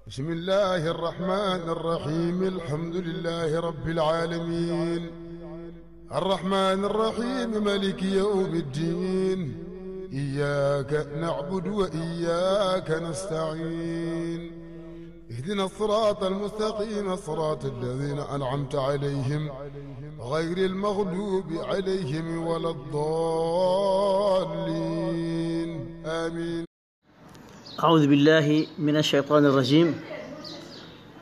بسم الله الرحمن الرحيم الحمد لله رب العالمين الرحمن الرحيم مالك يوم الدين إياك نعبد وإياك نستعين اهدنا الصراط المستقيم صراط الذين أنعمت عليهم غير المغلوب عليهم ولا الضالين آمين. أعوذ بالله من الشيطان الرجيم.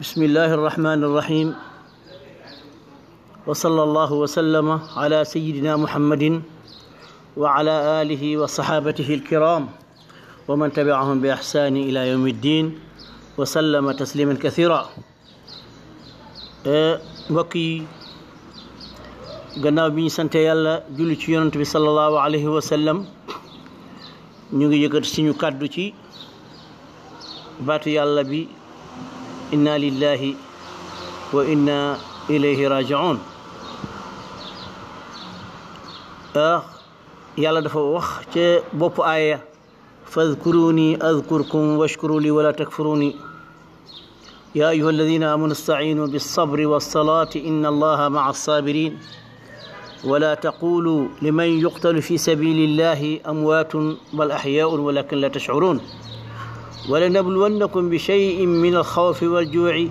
بسم الله الرحمن الرحيم، وصلى الله وسلم على سيدنا محمد وعلى آله وصحابته الكرام ومن تبعهم بإحسان إلى يوم الدين وسلم تسليما كثيرا. mbokk yi gannaaw bi ñu sante yàlla julli ci yonent bi sallallahu alayhi wa sallam, ñu ngi yëkkati suñu kàddu ci baatu yàlla bi inna lillahi wa inna ilayhi raji'un. yàlla dafa wax ca bopp aaya fadkuruni adkurkum washkuru li wala takfuruni ya ayuha alladina amanu ista'inu bis-sabri was-salati inna allaha ma'a as-sabirin ولا تقولوا لمن يقتل في سبيل الله أموات بل أحياء ولكن لا تشعرون ولنبلونكم بشيء من الخوف والجوع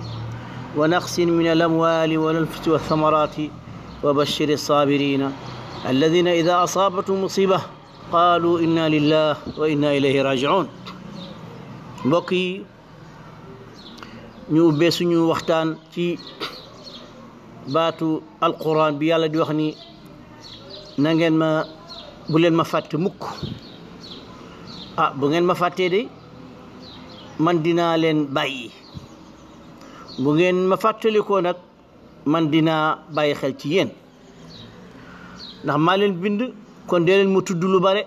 ونقص من الأموال والأنفس والثمرات وبشر الصابرين الذين إذا أصابتهم مصيبة قالوا إنا لله وإنا إليه راجعون. mbokk yi ñu ubbee suñu waxtaan ci baatu alquran bi yàlla di wax ni na ngeen ma bu leen ma fàtte mukk. bu ngeen ma fàttee de man dinaa leen bàyyi, bu ngeen ma fàttalikoo nag man dinaa bàyyi xel ci yéen, ndax maa leen bind kon dee leen ma tudd lu bare.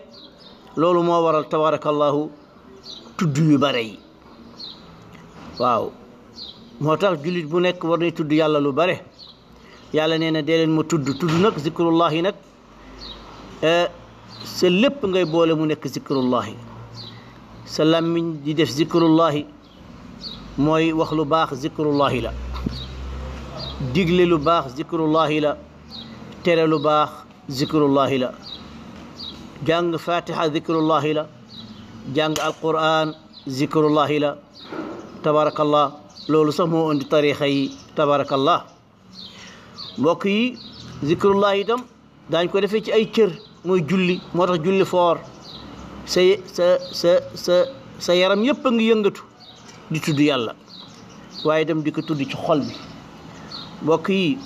loolu moo waral tabarakallahu tudd yu bare yi. waaw moo tax jullit bu nekk war nañ tudd yàlla lu bare. yàlla nee na dee leen ma tudd nag zikrullahi nag sa lépp ngay boole mu nekk zikrullahi. sa làmmiñ di def zikrullahi mooy wax lu baax zikrullahi la, digle lu baax zikrullahi la, tere lu baax zikrullahi la, jàng fatiha zikrullahi la, jàng alquran zikrullahi la. tabarakallah loolu sax moo indi tarixa yi. tabarakallah mbokk yi zikrullahi itam daañ ko defee ci ay cër, mooy julli. moo tax julli foor sa yaram yëpp a ngi yëngatu di tudd yàlla, waaye dem di ko tudd ci xol bi. mbokk yi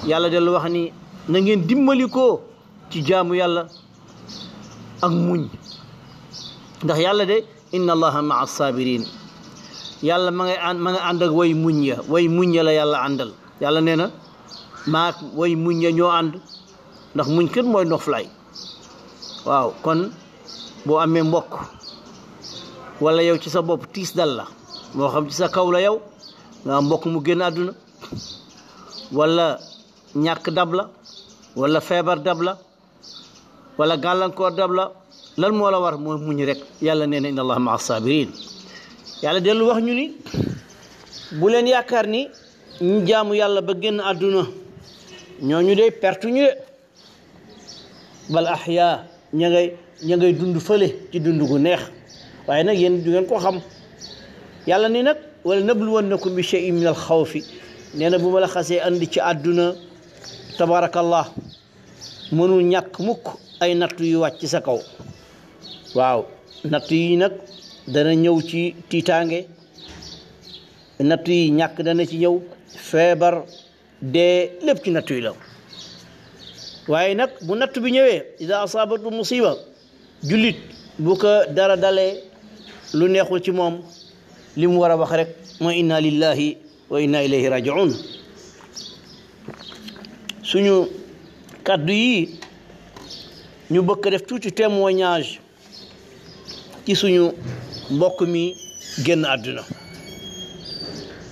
yàlla dellu wax ni na ngeen dimbali ko ci jaamu yàlla ak muñ, ndax yàlla de inna allaha ma'a sabirin. yàlla ma nga ànd ak way muñ ya la yàlla àndal. yàlla nee na maak way muñ ya ñoo ànd, ndax muñ kët mooy noflaay. waaw kon boo amee mbokk wala yow ci sa bopp tiis dal la, moo xam ci sa kaw la yow nga am mbokk mu génn àdduna, wala ñàkk dab la, wala feebar dab la, wala gàllankoor dab la, lan moo la war mooy muñ rek. yàlla nee na inna allaha ma'a sabirin. yàlla dellu wax ñu ni bu leen yaakaar ni ñu jaamu yàlla ba génn àdduna ñooñu de pertu ñu de, bal ahya ña ngay dund fële ci dund gu neex, waaye nag yéen du ngeen ko xam. yàlla ni nag wala nabluwannakum bi shay'in min al xawfi, nee na bu ma la xasee andi ci àdduna tabarakallah mënul ñàkk mukk ay natt yu wàcc ci sa kaw. waaw natt yi nag dana ñëw ci tiitaange, natt yi ñàkk dana ci ñëw, feebar, dee, lépp ci natt yi la. waaye nag bu natt bi ñëwee ida asabatu musiba, jullit bu ko dara dalee lu neexul ci moom li mu war a wax rek mooy inna lillahi wa inna ilayhi raji'un. suñu kàddu yi ñu bëgg def tuuti témoignage ci suñu mbokk mi génn àdduna.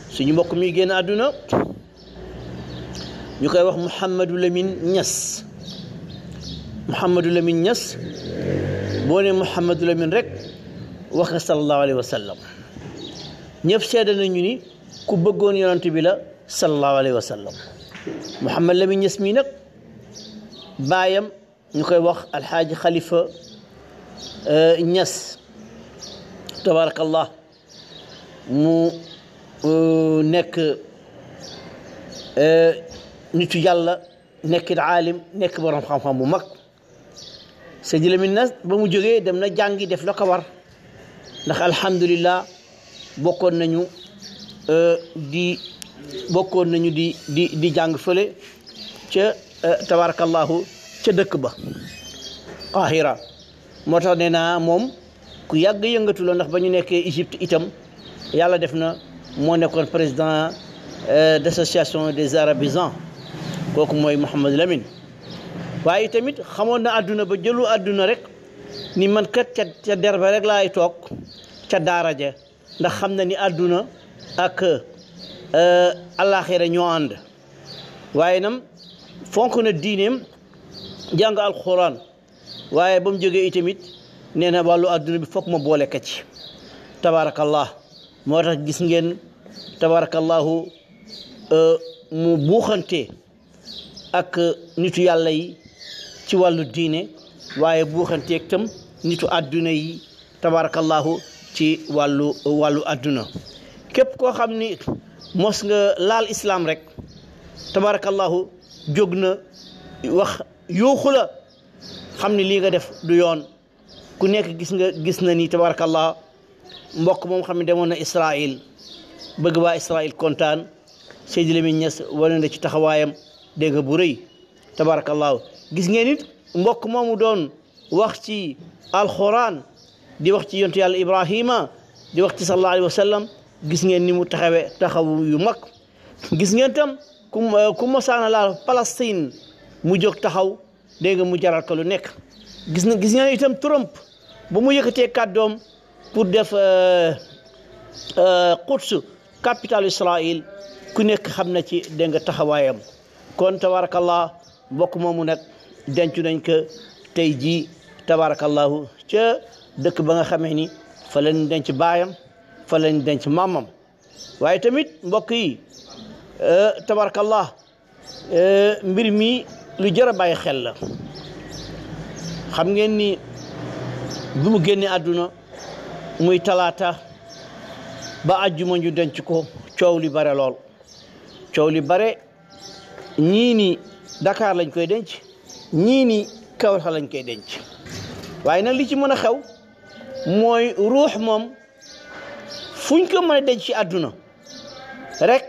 suñu mbokk mi génn àdduna ñu koy wax Mouhamadou Lamine Niass. Mouhamadou Lamine Niass boo ne Mouhamadou Lamine rek wax nga sallallahu alayhi wa sallam. ñëpp seede nañu ni ku bëggoon yonent bi la sallallahu alayhi wa sallam. Mouhamad Lamine Niass mii nag baayam ñu koy wax alxaaji Khalifa Niass tabarakallah mu nekk nitu yàlla nekk aalim nekk borom xam-xam bu mag. Seydi Lamine Niass ba mu jógee dem na jàngi def la ko war ndax alhamdulillah bokkoon nañu di jàng fële ca tabarakallahu ca dëkk ba Qahira. moo tax nee naa moom ku yàgg yëngatu la ndax ba ñu nekkee Égypte itam yàlla def na moo nekkoon président d'association des arabisans kooku mooy Mouhamad Lamine. waaye tamit xamoon na àdduna ba jëlu àdduna rek ni man kat ca derba rek laay toog ca daara ja ndax xam na ni àdduna ak àllaaxira ñoo ànd. waaye nam fonk na diineem jàng alxuraan waaye ba mu jógee itamit nee na wàllu àdduna bi foog ma boole ka ci tabaarakallah. moo tax gis ngeen tabaarakallahu mu buuxante ak nitu yàlla yi ci wàllu diine waaye buuxanteeg tam nitu àdduna yi tabarakallahu ci wàllu àdduna. képp koo xam ni mos nga laal islam rek tabarakallahu jóg na wax yuuxu la xam ni lii nga def du yoon. ku nekk gis na ni tabarakallah mbokk moom xam ne demoon na Israël bëgg waa Israël kontaan. Seydi Lamine Niass wane na ci taxawaayam dégg nga bu rëy tabarakallahu. gis ngeen it mbokk moomu doon wax ci alxuraan di wax ci yontu yàlla Ibrahima di wax ci sallallahu alayhi wa sallam gis ngeen ni mu taxawu yu mag. gis ngeen tam ku mosaana laal Palestine mu jóg taxaw dégg nga mu jaral ko lu nekk. gis ngeen itam Trump ba mu yëkkatee kàddoom pour def Quds capitale Israël ku nekk xam na ci dégg nga taxawaayam. kon tabarakallah mbokk moomu nag dencu nañ ko tey jii tabarakallahu ca dëkk ba nga xamee ni fa lañ denc baayam fa lañ denc maamam. waaye tamit mbokk yi tabarakallah mbir mi lu jar a bàyyi xel la. xam ngeen ni bi mu génne àdduna muy talaata ba àjjuma ñu denc ko coow li bare lool. coow li bare ñii ni Dakar lañ koy denc ñii ni Kaolack lañ koy denc. waaye nag li ci mën a xew mooy ruux moom fuñ ko mën a denc ci àdduna rek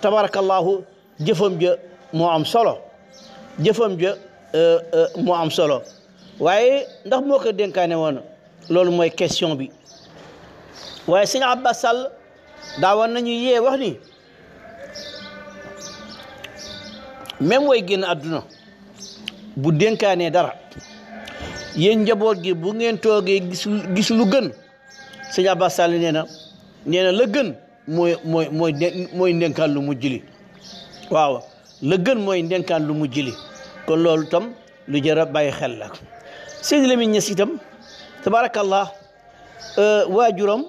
tabarakallahu jëfam ja moo am solo jëfam ja moo am solo. waaye ndax moo ko dénkaane woon loolu mooy question bi. waaye sëñ Abbas Sall daawoon nañu yee wax ni même way génn àdduna bu dénkaanee dara yéen njaboot gi bu ngeen toogee gis lu gën sëñ Abbas Sall nee na la gën mooy ndénkaan lu mujj li. waaw la gën mooy ndénkaan lu mujj li. kon loolu tam lu jar a bàyyi xel la. Seydi Lamine Niass itam tabarakallah waajuram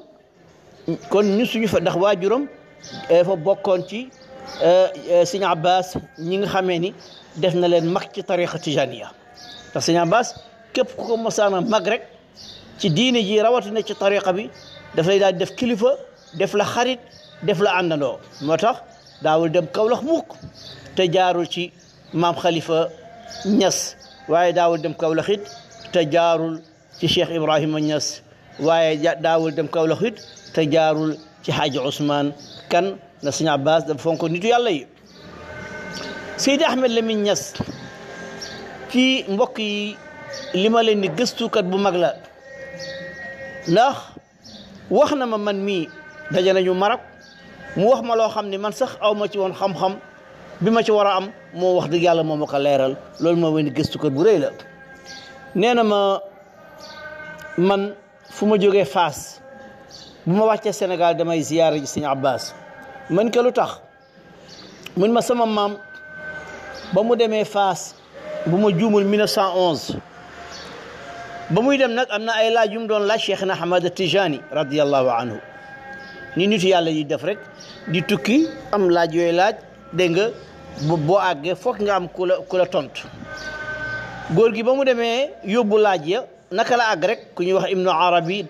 kon ñu suñu fa ndax waajuram fa bokkoon ci sëñ Abbas ñi nga xamee ni def na leen mag ci tariqa tijaniya. ndax sëñ Abbas képp ku ko mosaana mag rek ci diine ji rawatina ci tariqa bi daf lay daal def kilifa def la xarit def la àndandoo. moo tax daawul dem Kaolack mukk te jaarul ci maam Khalifa Niass waaye daawul dem Kaolack it te jaarul ci Cheikh Ibrahima Niass waaye daawul dem Kaolack it te jaarul ci Hadji Ousmane Kan na sëñ Abbas dafa fonk nitu yàlla yi. Seydi Ahmed Lamine Niass ci mbokk yi li ma leen ni gëstukat bu mag la ndax wax na ma man mii daje nañu Maroc mu wax ma loo xam ne man sax aw ma ci woon xam-xam bi ma ci war a am moo wax dëgg yàlla moo ma ko leeral. loolu moo wen gëstukat bu rëy la. nee na ma man fu ma jógee Fass bu ma wàccee Sénégal damay ziyaara ji sëñ Abbas. man ke lu tax mun ma sama maam ba mu demee Fass bu ma juumul 1911 ba muy dem nag am na ay laaj yu mu doon laaj Cheikh na Ahmad Tijani radiyallahu anhu ni nitu yàlla yi def rek di tukki am laaj yooyu laaj dégg nga boo àggee foog nga am ku la tontu góor gi ba mu demee yóbbu laaj ya naka la àgg rek ku ñuy wax ibnu arabi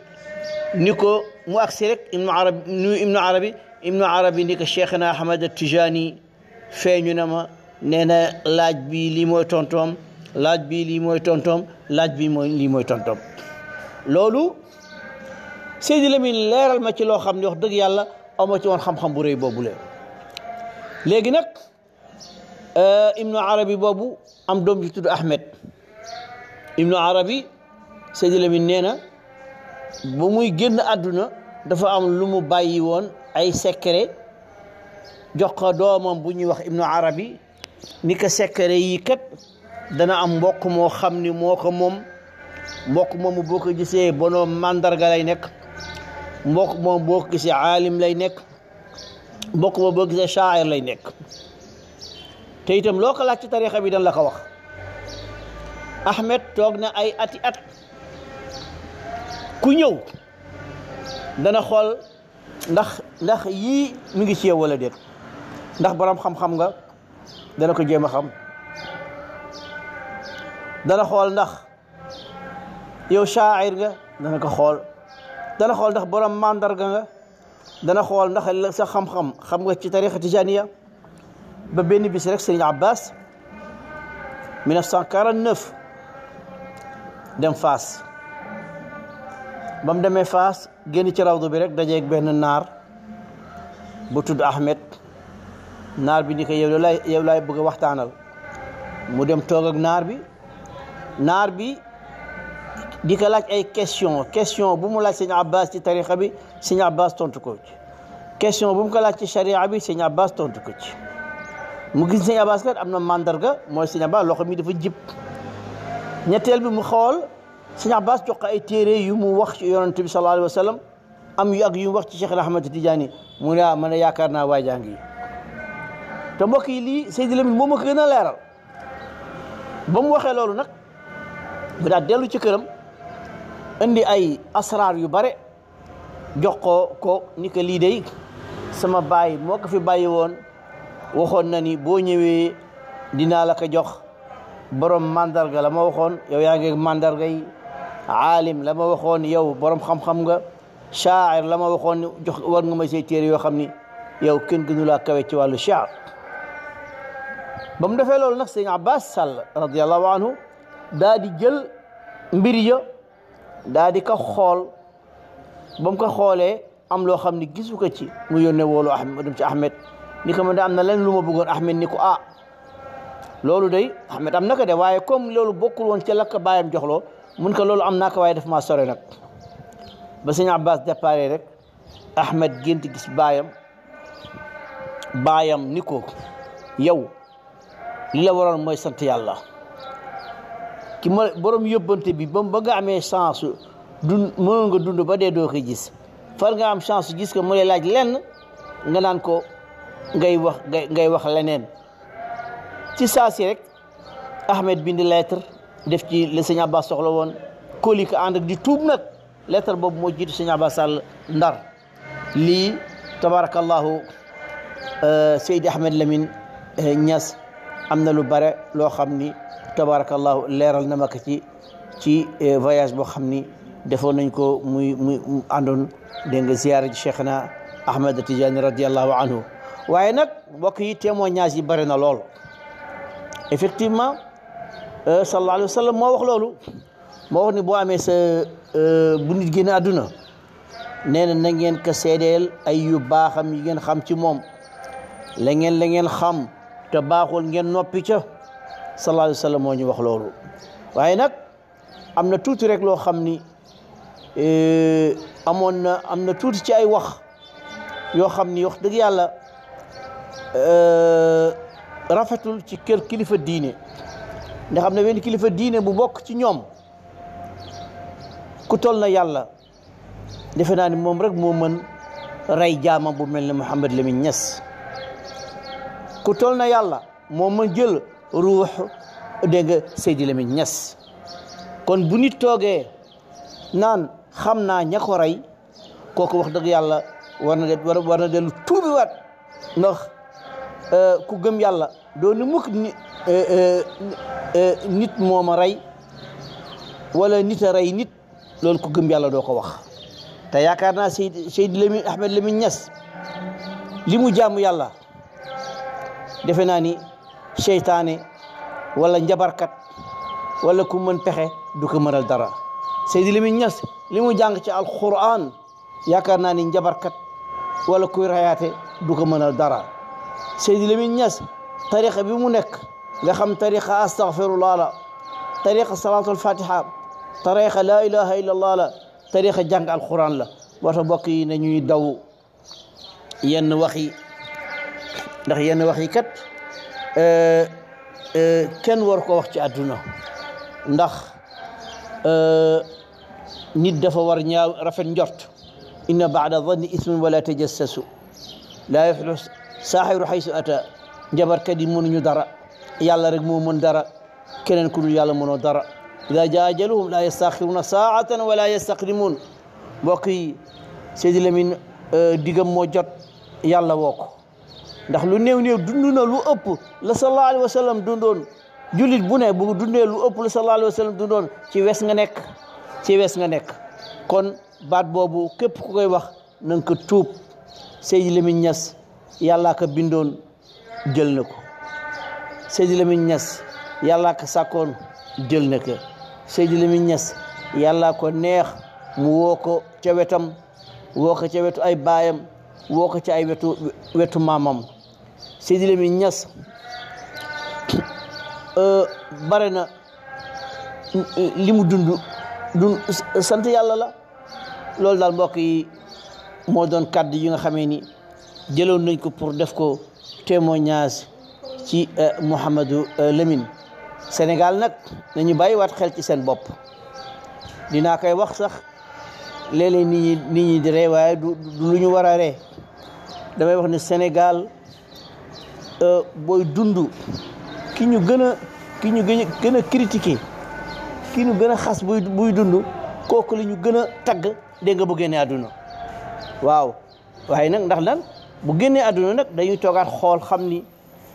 ni ko mu agsi rek ibnu arabi ni ko cheikhna ahmad tijani feeñu na ma nee na laaj bi lii mooy tontoom laaj bi lii mooy tontoom laaj bi lii mooy tontoom loolu Seydi Lamine leeral ma ci loo xam ne wax dëgg yàlla aw ma ci woon xam-xam bu rëy boobu léegi nag ibnu arabi boobu am doom ji tudd Ahmed ibnu arabi Seydi Lamine nee na ba muy génn àdduna dafa am lu mu bàyyi woon ay secret jox ko doomam bu ñuy wax ibnu arabi ni ko secret yi kat dana am mbokk moo xam ni moo ko moom mbokk moomu boo ko gisee bonoom mandarga lay nekk mbokk moom boo ko gisee aalim lay nekk mbokk moom boo gisee shaa'ir lay nekk te itam loo ko laaj ci tarixa bi dan la ko wax Ahmed toog na ay ati at ku ñëw dana xool ndax yii mi ngi ci yow wala déet ndax borom xam-xam nga dana ko jéem a xam dana xool ndax yow shaa'ir nga dana ko xool dana xool ndax borom mandarga nga dana xool ndax sa xam-xam xam nga ci tariqa tijaniya ba benn bis rek Sëriñ Abbas 1949 dem Faas ba mu demee Faas génn ci rawdu bi rek dajeeg benn naar bu tudd Ahmed naar bi ni ko yow laay bëgg a waxtaanal mu dem toog ak naar bi di ko laaj ay question bu mu laaj Sëñ Abbas ci tariqa bi Sëñ Abbas tontu ko ci question bu mu ko laaj ci sharia bi Sëñ Abbas tontu ko ci mu gis Sëñ Abbas kat am na mandarga mooy Sëñ Abbas loxo mi dafa jib ñetteel bi mu xool Sëñ Abbas jox ko ay téere yu mu wax ci yonent bi sallallahu alayhi wa sallam am yu ak yu mu wax ci Cheikh Ahmad Tidiane mu ne man a yaakaar naa waay jàng yi te mbokk yi lii Seydi Lamine moom a ko gën a leeral ba mu waxee loolu nag bu daa dellu ci këram indi ay asraar yu bare jox ko ni ko lii day sama baay moo ko fi bàyyi woon waxoon na ni boo ñëwee dinaa la ko jox borom mandarga la ma waxoon yow yaa ngi mandarga yi aalim la ma waxoon yow borom xam-xam nga shaa'ir la ma waxoon jox war nga may say téere yoo xam ni yow kenn gënu laa kawe ci wàllu sha'r ba mu defee loolu nag Sëñ Abbas Sall radiyallahu anhu daa di jël mbir ya daa di ko xool ba mu ko xoolee am loo xam ni gisu ko ci mu yónnee woolu Ahmed dem ci Ahmed ni ko man da am na leen lu ma bëggoon Ahmed ni ko loolu day Ahmed am na ko de waaye comme loolu bokkul woon ca la ko baayam joxloo mun ko loolu am naa ko waaye daf maa sore nag ba Sëñ Abbas déparé rek Ahmed gént gis baayam ni ko yow li la waroon mooy sant yàlla ki ma borom yóbbante bi ba nga amee chance mënoon nga dund ba dee doo koy gis far nga am chance gis ko mu lay laaj lenn nga naan ko ngay wax leneen ci saa si rek Ahmed bind lettre def ci le Sëñ Abbas soxla woon kóoli ko ànd ak di tuub nag lettre boobu moo jiitu Sëñ Abbas Sall Ndar lii tabarakallahu Seydi Ahmed Lamine Niass am na lu bare loo xam ni tabarakallahu leeral na ma ko ci voyage boo xam ni defoon nañ ko muy àndoon dégg nga ziyaara ji Cheikhna Ahmed Tidiane radiallahu anhu waaye nag mbokk yi témoignage yi bare na lool effectivement sallallahu alayhi wa sallam moo wax loolu moo wax ni boo amee sa bu nit génn àdduna nee na ngeen ko seedeel ay yu baaxam yi ngeen xam ci moom la ngeen xam te baaxul ngeen noppi ca sallallahu alayhi wa sallam moo ñu wax loolu waaye nag am na tuuti rek loo xam ni am na tuuti ci ay wax yoo xam ni wax dëgg yàlla rafetul ci kër kilifa diine ndax am na benn kilifa diine bu bokk ci ñoom ku tol na yàlla defe naa ni moom rek moo mën rey jaamam bu mel ne Mouhamed Lamine Niass ku tol na yàlla moo mën jël ruux dégg nga Seydi Lamine Niass kon bu nit toogee naan xam naa ña ko rey kooku wax dëgg yàlla war na dellu tuubiwaat ndax ku gëm yàlla doo ni mukk nit moo ma rey wala nit a rey nit loolu ku gëm yàlla doo ko wax te yaakaar naa Seydi Lamine Ahmed Lamine Niass li mu jaamu yàlla defe naa ni seytaane wala njabarkat wala ku mën pexe du ko mënal dara Seydi Lamine Niass li mu jàng ci alquran yaakaar naa ni njabarkat wala kuy rayaate du ko mënal dara Seydi Lamine Niass tariqa bi mu nekk nga xam tariqa astaghfirullah la tariqa salatul fatiha tariqa la ilaha illallah la tariqa jàng alquran la wata bokk yi ne ñuy daw yenn wax yi ndax yenn wax yi kat kenn war ko wax ci àdduna ndax nit dafa war ñaaw rafet njort inna ba'da dhanni ismun wala tajassasu laa yuflihu saaxiru xaysu ata njabarkat yi mënuñu dara yàlla rek moo mën dara keneen ku dul yàlla mënoo dara ida jaa ajaluhum laa yastaxiruna saatan wala yastaqdimun mbokk yi Seydi Lamine digam moo jot yàlla woo ko ndax lu néew dund na lu ëpp la sallallahu alayhi wa sallam dundoon jullit bu ne bu dundee lu ëpp la sallallahu alayhi wa sallam dundoon ci wes nga nekk kon baat boobu képp ku koy wax na nga ko tuub Seydi Lamine Niass yàllaa ko bindoon jël na ko Seydi Lamine Niass yàllaa ko sàkkoon jël na ko Seydi Lamine Niass yàllaa ko neex mu woo ko ca wetam woo ko ca wetu ay baayam woo ko ca ay wetu maamam Seydi Lamine Niass bare na li mu dund sant yàlla la loolu daal mbokk yi moo doon kàddu yi nga xamee ni jëloon nañ ko pour def ko témoignage ci Mouhamadou Lamine Sénégal nag nañu bàyyi waat xel ci seen bopp dinaa koy wax sax léeg-léeg nit ñi di ree waaye du lu ñu war a ree damay wax ne Sénégal booy dund ki ñu gën a critiquer ki ñu gën a xas buy dund kooku li ñu gën a tagg dégg nga bu génnee àdduna waaw waaye nag ndax lan bu génnee àdduna nag dañuy toogaat xool xam ni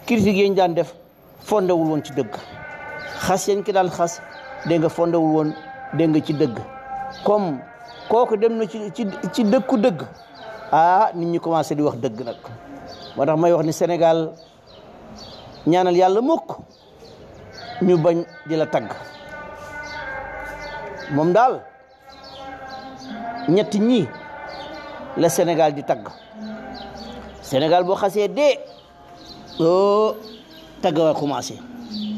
critique yi ñu daan def fondewul woon ci dëgg xas yañ ki daan xas dégg nga fondewul woon dégg nga ci dëgg comme kooku dem na ci dëkku dëgg nit ñi commencé di wax dëgg nag moo tax may wax ni Sénégal ñaanal yàlla mukk ñu bañ di la tagg moom daal ñett ñi la Sénégal di tagg Sénégal boo xasee dee tagg wa commencé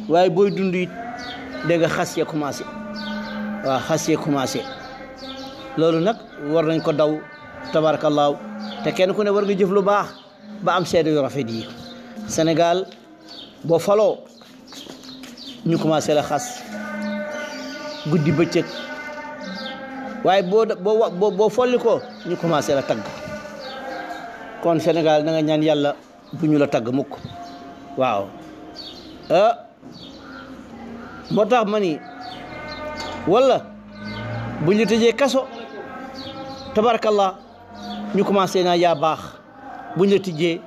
waaye booy dund it dégg nga xas ya commencé waaw xas ya commencé loolu nag war nañ ko daw tabarakallahu te kenn ku ne war nga jëf lu baax ba am seede yu rafet yi Sénégal boo faloo ñu commencé la xas guddi bëccëg waaye boo folli ko ñu commencé la tagg kon Sénégal da nga ñaan yàlla bu ñu la tagg mukk waaw moo tax ma ni wala bu ñu tëjee kaso tabarakallah ñu commencé naa yaa baax bu ñu la tijjee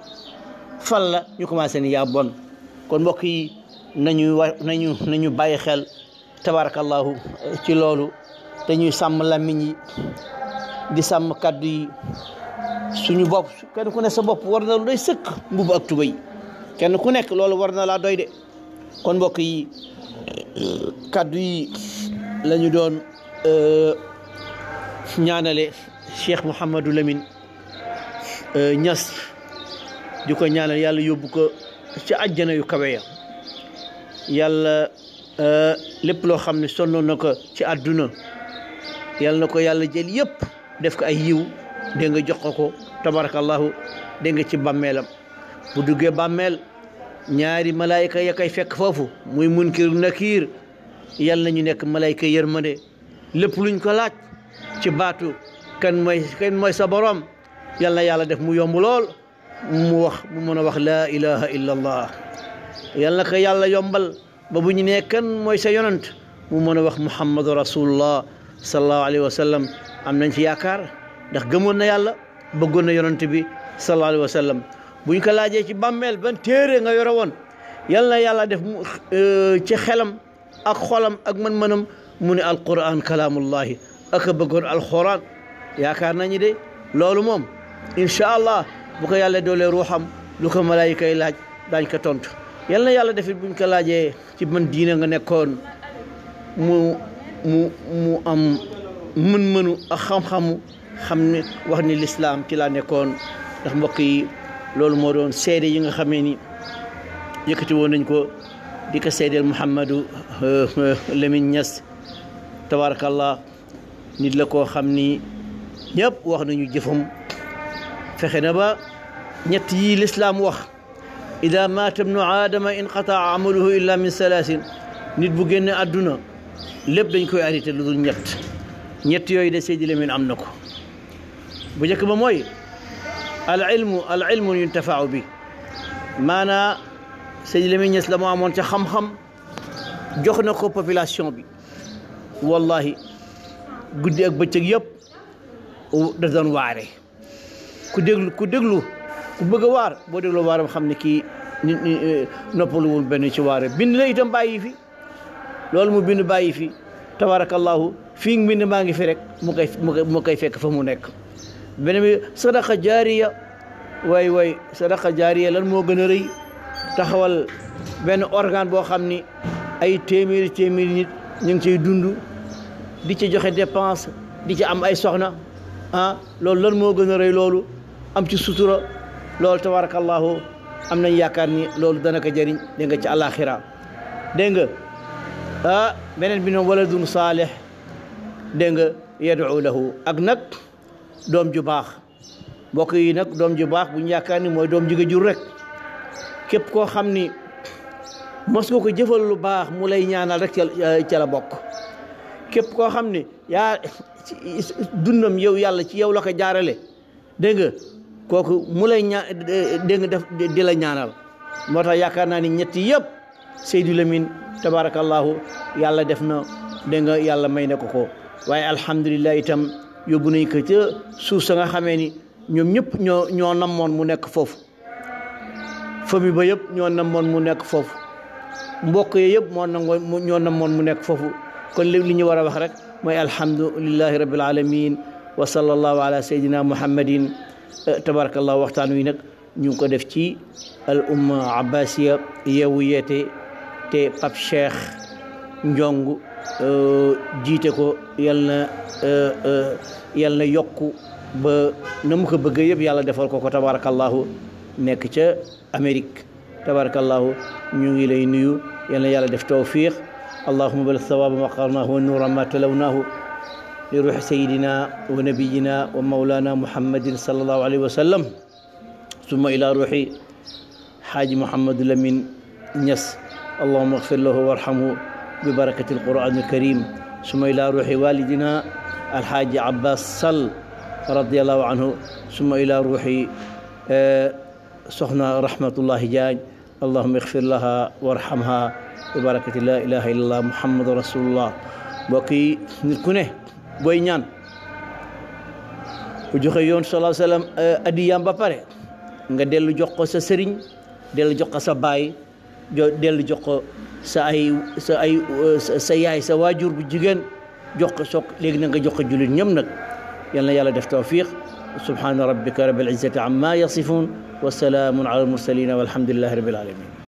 fal la ñu commencé ni yaa bon kon mbokk yi nañu bàyyi xel tabarakallahu ci loolu te ñuy sàmm làmmiñ yi di sàmm kàddu yi suñu bopp kenn ku ne sa bopp war na lu doy sëkk mbubb ak tubéy kenn ku nekk loolu war na laa doy de kon mbokk yi kàddu yi la ñu doon ñaanale Cheikh Mouhamadou Lamine Niass di ko ñaanal yàlla yóbbu ko ci àjjana yu kawe ya yàlla lépp loo xam ne sonnoon na ko ci àdduna yàlla na ko yàlla jël yëpp def ko ay yiw dégg nga jox ko tabarakallahu dégg nga ci bàmmeelam bu duggee bàmmeel ñaari malaayika ya koy fekk foofu muy munkir nakiir yàlla nañu nekk malaayika yërmande lépp luñ ko laaj ci baatu kan mooy sa borom yàlla na yàlla def mu yomb lool mu mën a wax laa ilaha illa allah yàlla na ko yàlla yombal ba bu ñu nee kan mooy sa yonant mu mën a wax muhammadu rasulullah sallallahu alayhi wa sallam am nañ ci yaakaar ndax gëmoon na yàlla bëggoon na yonent bi sallallahu alayhi wa sallam buñ ko laajee ci bàmmeel ban téere nga yore woon yal na yàlla def ci xelam ak xolam ak mën-mënam mu ne alquran kalaamullahi ak a bëggoon alquran yaakaar nañu de loolu moom incha allah bu ko yàlla doolee ruuxam lu ko malaayika yi laaj daañ ko tontu yal na yàlla defit buñ ko laajee ci man diina nga nekkoon mu am mën-mënu ak xam-xamu xam ne wax ni lislaam ci laa nekkoon ndax mbokk yi loolu moo doon seede yi nga xamee ni yëkkati woon nañ ko di ko seedeel Mouhamadou Lamine Niass tabarakallah nit la koo xam ni ñëpp wax nañu jëfam fexe na ba ñett yi lislaam wax ida maata ibnu aadama inqataa amaluhu illa min salaasin nit bu génne àdduna lépp dañ koy arrêté lu dul ñett yooyu de Seydi Lamine am na ko bu njëkk ba mooy al ilmu yuntafau bi maanaa Seydi Lamine Niass la mu amoon ca xam-xam jox na ko population bi wallahi guddi ak bëccëg yëpp da doon waare ku déglu ku bëgg a waar boo dégloo waaram xam ne kii nit ñi noppaluwul benn ci waare bind la itam bàyyi fi loolu mu bind bàyyi fi tabarakallahu fii mbind maa ngi fi rek mu koy fekk fa mu nekk beneen bi sadaqa jaariya waay sadaqa jaariya lan moo gën a rëy taxawal benn organe boo xam ni ay téeméeri nit ñu ngi ciy dund di ci joxe dépense di ci am ay soxna loolu lan moo gën a rëy loolu am ci sutura loolu tabarakallahu am nañ yaakaar ni loolu dana ko jëriñ dégg nga ci àlaxira dégg nga beneen bi noonu waladun saalih dégg nga yad'u lahu ak nag doom ju baax mbokk yi nag doom ju baax bu ñu yaakaar ni mooy doom ji nga jur rek képp koo xam ni mos nga ko jëfal lu baax mu lay ñaanal rek ca la bokk képp koo xam ni yaa dundam yow yàlla ci yow la ko jaarale dégg nga kooku mu lay dégg nga def di la ñaanal moo tax yaakaar naa ni ñetti yëpp Seydi Lamine tabarakallahu yàlla def na dégg nga yàlla may na ko waaye alhamdulillah itam yóbbu nañ ko ca suuf sa nga xamee ni ñoom ñëpp ñoo namoon mu nekk foofu famille ba yëpp ñoo namoon mu nekk foofu mbokk yi yëpp ñoo namoon mu nekk foofu kon li ñu war a wax rek mooy alhamdulillahi rabbil alamin wa sallallahu ala sayyidina muhammadin tabarakallah waxtaan wi nag ñu ngi ko def ci al umma abbasiya yeewu yeete te Pape Cheikh Njong jiite ko yal na yokku ba na mu ko bëgg yëpp yàlla defal ko tabarakallahu nekk ca Amérique tabarakallahu ñu ngi lay nuyu yal na yàlla def tawfiq allahumma bal thawaba ma qarnahu wa nuura ma talawnaahu li ruuxi sayidina wa nabiyina wa mawlana muhammadin sallallahu alayhi wa sallam summa ila ruuxi xaaji Mouhamadou Lamine Niass allahumma agfir lahu warhamhu bi barakati alquran alkarim summa ila ruuxi walidina alxaaji Abbas Sall radiallahu anhu summa ila ruuxi soxna rahmatullahi Jaañ allahumma agfir laha warhamha bi barakati la ilaha illallah muhammadu rasulullah mbokk yi nit ku ne booy ñaan bu joxe yoon sallallahu alayhi wa sallam addiyaam ba pare nga dellu jox ko sa sëriñ dellu jox ko sa baay dellu jox ko sa yaay sa waajur bu jigéen jox ko soog léegi na nga jox ko jullit ñëpp nag yal na yàlla def tawfiq subhana rabbika rabbil izzati amma yasifun wa salaamun ala al mursalin walhamdulillahi rabbil alamin